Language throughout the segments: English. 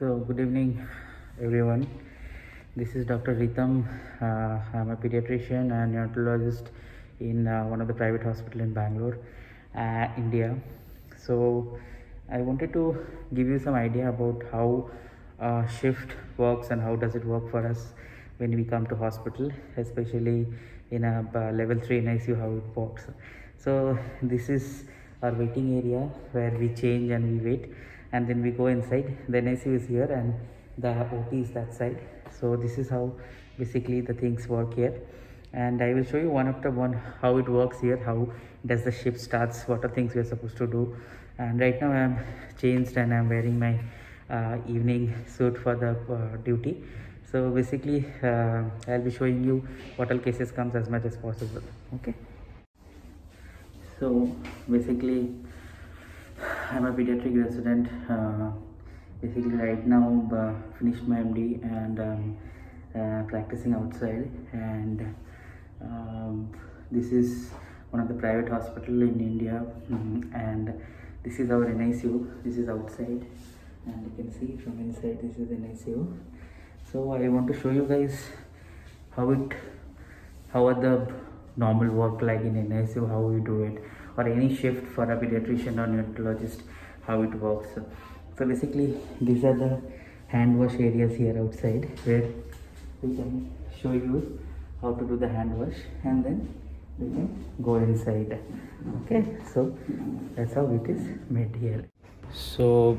So, good evening, everyone. This is Dr. Ritam. I'm a pediatrician and neonatologist in one of the private hospital in Bangalore, India. So, I wanted to give you some idea about how shift works and how does it work for us when we come to hospital, especially in a level 3 NICU, how it works. So, this is our waiting area where we change and we wait, and then we go inside. The NICU is here and the OT is that side. So this is how basically the things work here, and I will show you one after one how it works here, how does the shift starts, what are things we are supposed to do. And right now I am changed and I am wearing my evening suit for the duty. So basically I'll be showing you what all cases comes as much as possible. Okay, so basically I'm a pediatric resident. Basically, right now finished my MD and practicing outside. And this is one of the private hospital in India, and this is our NICU. This is outside, and you can see from inside. This is NICU. So I want to show you guys how it how are the normal work like in NICU, how we do it, or any shift for a pediatrician or neonatologist, how it works. So basically these are the hand wash areas here outside where we can show you how to do the hand wash, and then we can go inside. Okay, so that's how it is made here. So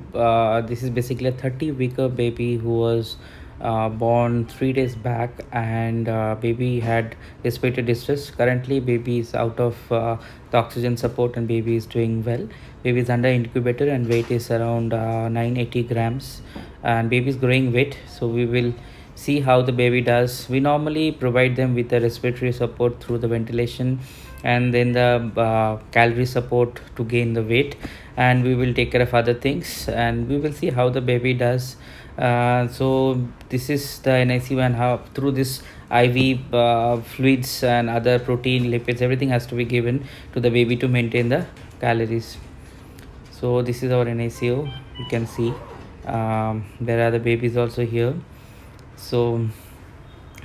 this is basically a 30-weeker baby who was born 3 days back, and baby had respiratory distress. Currently baby is out of the oxygen support and baby is doing well. Baby is under incubator and weight is around 980 grams, and baby is growing weight. So we will see how the baby does. We normally provide them with the respiratory support through the ventilation, and then the calorie support to gain the weight, and we will take care of other things, and we will see how the baby does. So this is the NICU, and how through this IV fluids and other protein, lipids, everything has to be given to the baby to maintain the calories. So this is our NICU. You can see there are the babies also here. So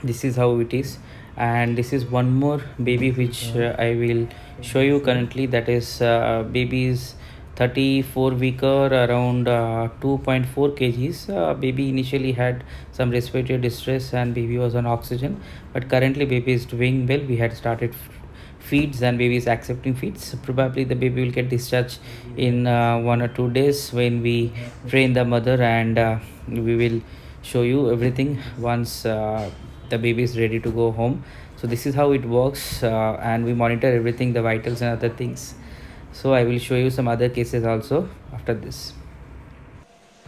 this is how it is, and this is one more baby which I will show you currently. That is baby is 34 weeker, around 2.4 kgs. Baby initially had some respiratory distress and baby was on oxygen, but currently baby is doing well. We had started feeds and baby is accepting feeds. Probably the baby will get discharged in 1 or 2 days when we train the mother, and we will show you everything once the baby is ready to go home. So this is how it works, and we monitor everything, the vitals and other things. So I will show you some other cases also after this.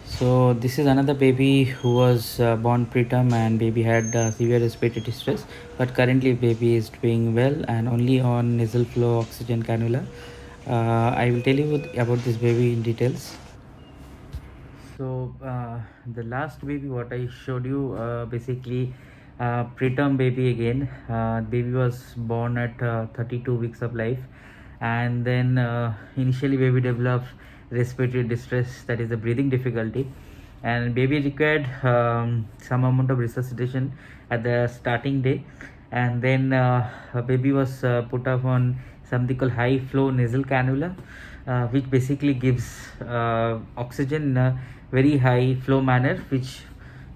So this is another baby who was born preterm, and baby had severe respiratory distress, but currently baby is doing well and only on nasal flow oxygen cannula. I will tell you about this baby in details. So the last baby what I showed you, basically preterm baby again. Baby was born at 32 weeks of life, and then initially baby developed respiratory distress, that is the breathing difficulty, and baby required some amount of resuscitation at the starting day. And then baby was put up on something called high flow nasal cannula, which basically gives oxygen in a very high flow manner, which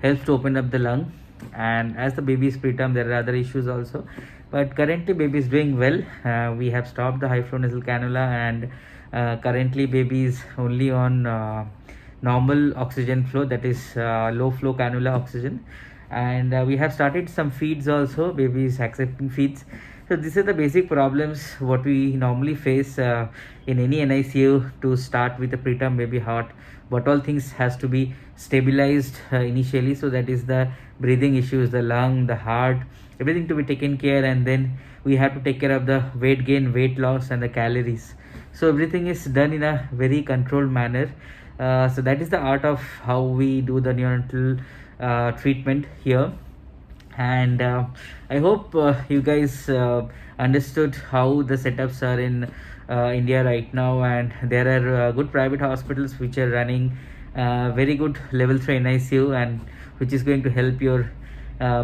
helps to open up the lung. And as the baby is preterm, there are other issues also, but currently baby is doing well. We have stopped the high flow nasal cannula, and currently baby is only on normal oxygen flow, that is low flow cannula oxygen. And we have started some feeds also. Baby is accepting feeds. So these are the basic problems what we normally face in any NICU to start with a preterm baby heart. But all things has to be stabilized initially. So that is the breathing issues, the lung, the heart, everything to be taken care, and then we have to take care of the weight gain, weight loss, and the calories. So everything is done in a very controlled manner. So that is the art of how we do the neonatal treatment here. And I hope you guys understood how the setups are in India right now, and there are good private hospitals which are running very good level 3 NICU, and which is going to help your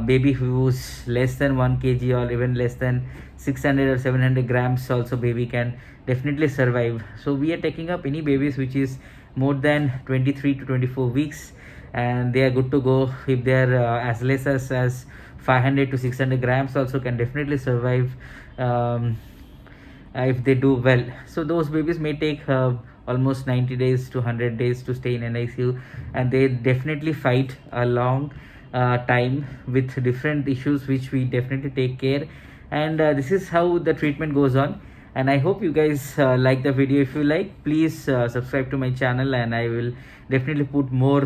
baby who's less than 1 kg or even less than 600 or 700 grams. Also baby can definitely survive. So we are taking up any babies which is more than 23 to 24 weeks, and they are good to go. If they are as less as 500 to 600 grams also can definitely survive if they do well. So those babies may take almost 90 days to 100 days to stay in NICU, and they definitely fight a long time with different issues which we definitely take care. And this is how the treatment goes on. And I hope you guys like the video. If you like, please subscribe to my channel, and I will definitely put more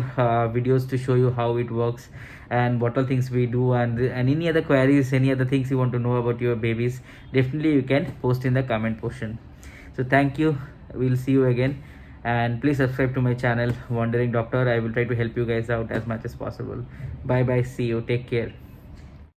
videos to show you how it works and what all things we do. And any other queries, any other things you want to know about your babies, definitely you can post in the comment portion. So thank you, we'll see you again, and please subscribe to my channel Wandering Doctor. I will try to help you guys out as much as possible. Bye bye, see you, take care.